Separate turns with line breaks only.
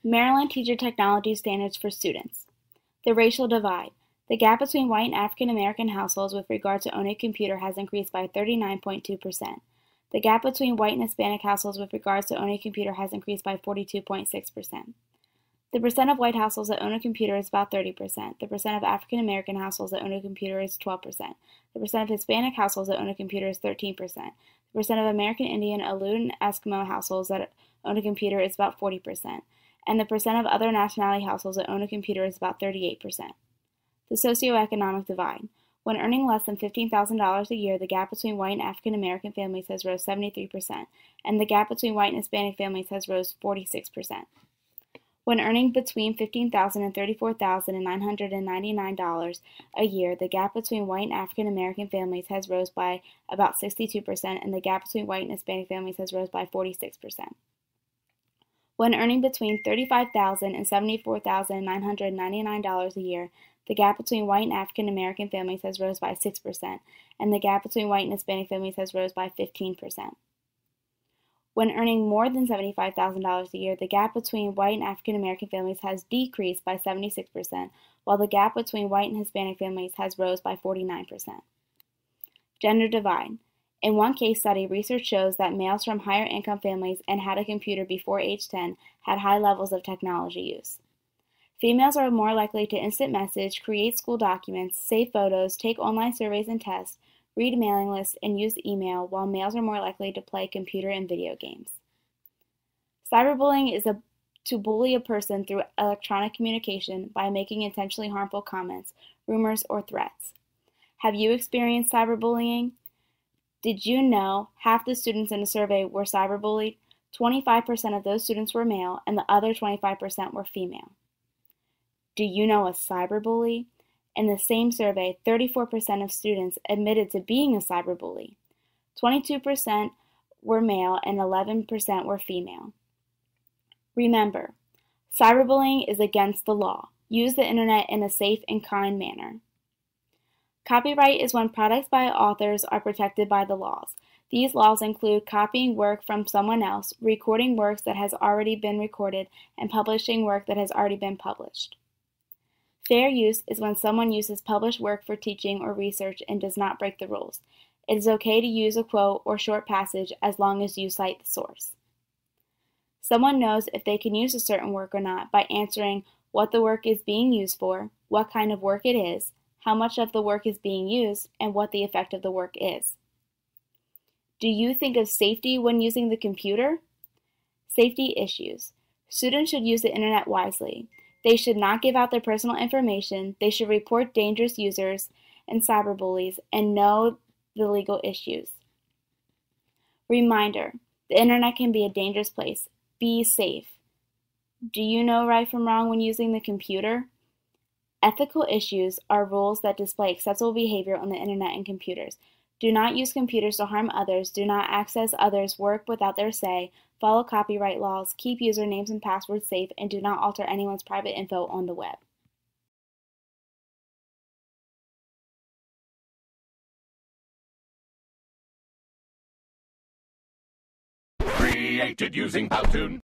Maryland Teacher Technology Standards for Students. The racial divide. The gap between white and African American households with regard to owning a computer has increased by 39.2%. The gap between white and Hispanic households with regards to owning a computer has increased by 42.6%. The percent of white households that own a computer is about 30%. The percent of African American households that own a computer is 12%. The percent of Hispanic households that own a computer is 13%. The percent of American Indian, Aleut, and Eskimo households that own a computer is about 40%. And the percent of other nationality households that own a computer is about 38%. The socioeconomic divide. When earning less than $15,000 a year, the gap between white and African American families has rose 73%, and the gap between white and Hispanic families has rose 46%. When earning between $15,000 and $34,999 a year, the gap between white and African American families has rose by about 62%, and the gap between white and Hispanic families has rose by 46%. When earning between $35,000 and $74,999 a year, the gap between white and African American families has rose by 6%, and the gap between white and Hispanic families has rose by 15%. When earning more than $75,000 a year, the gap between white and African American families has decreased by 76%, while the gap between white and Hispanic families has rose by 49%. Gender divide. In one case study, research shows that males from higher income families and had a computer before age 10 had high levels of technology use. Females are more likely to instant message, create school documents, save photos, take online surveys and tests, read mailing lists, and use email, while males are more likely to play computer and video games. Cyberbullying is to bully a person through electronic communication by making intentionally harmful comments, rumors, or threats. Have you experienced cyberbullying? Did you know half the students in a survey were cyberbullied? 25% of those students were male, and the other 25% were female. Do you know a cyberbully? In the same survey, 34% of students admitted to being a cyberbully. 22% were male and 11% were female. Remember, cyberbullying is against the law. Use the internet in a safe and kind manner. Copyright is when products by authors are protected by the laws. These laws include copying work from someone else, recording works that has already been recorded, and publishing work that has already been published. Fair use is when someone uses published work for teaching or research and does not break the rules. It is okay to use a quote or short passage as long as you cite the source. Someone knows if they can use a certain work or not by answering what the work is being used for, what kind of work it is, how much of the work is being used, and what the effect of the work is. Do you think of safety when using the computer? Safety issues. Students should use the internet wisely. They should not give out their personal information. They should report dangerous users and cyberbullies and know the legal issues. Reminder, the internet can be a dangerous place. Be safe. Do you know right from wrong when using the computer? Ethical issues are rules that display acceptable behavior on the internet and computers. Do not use computers to harm others. Do not access others' work without their say. Follow copyright laws. Keep usernames and passwords safe, and do not alter anyone's private info on the web.
Created using Powtoon.